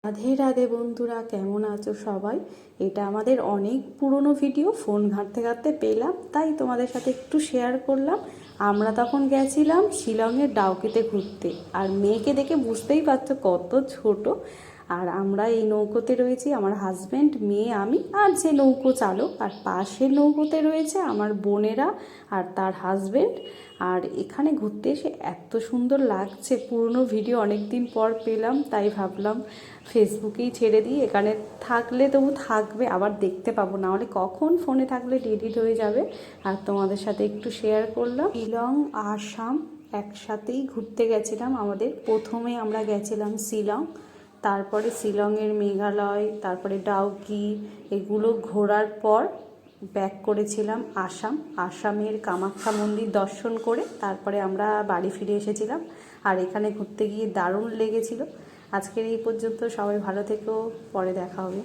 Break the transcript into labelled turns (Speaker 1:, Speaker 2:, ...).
Speaker 1: রাধে রাধে বন্ধুরা, কেমন আছো সবাই? এটা আমাদের অনেক পুরনো ভিডিও, ফোন ঘাঁটতে ঘাঁটতে পেলাম, তাই তোমাদের সাথে একটু শেয়ার করলাম। আমরা তখন গেছিলাম শিলংয়ের ডাউকিতে ঘুরতে, আর মেয়েকে দেখে বুঝতেই পারছো কত ছোট। আর আমরা এই নৌকোতে রয়েছি, আমার হাজব্যান্ড, মেয়ে, আমি আর যে নৌকো চালক, আর পাশের নৌকোতে রয়েছে আমার বোনেরা আর তার হাজব্যান্ড। আর এখানে ঘুরতে এসে এত সুন্দর লাগছে, পুরনো ভিডিও অনেক দিন পর পেলাম, তাই ভাবলাম ফেসবুকেই ছেড়ে দিই। এখানে থাকলে তবু থাকবে, আবার দেখতে পাবো, না হলে কখন ফোনে থাকলে ডিলিট হয়ে যাবে। আর তোমাদের সাথে একটু শেয়ার করলাম। শিলং আসাম একসাথেই ঘুরতে গেছিলাম। আমাদের প্রথমে আমরা গেছিলাম শিলং, তারপরে শিলংয়ের মেঘালয়, তারপরে ডাউকি, এগুলো ঘোরার পর ব্যাক করেছিলাম আসাম। আসামের কামাখ্যা মন্দির দর্শন করে তারপরে আমরা বাড়ি ফিরে এসেছিলাম। আর এখানে ঘুরতে গিয়ে দারুণ লেগেছিল। আজকের এই পর্যন্ত, সবাই ভালো থেকো, পরে দেখা হবে।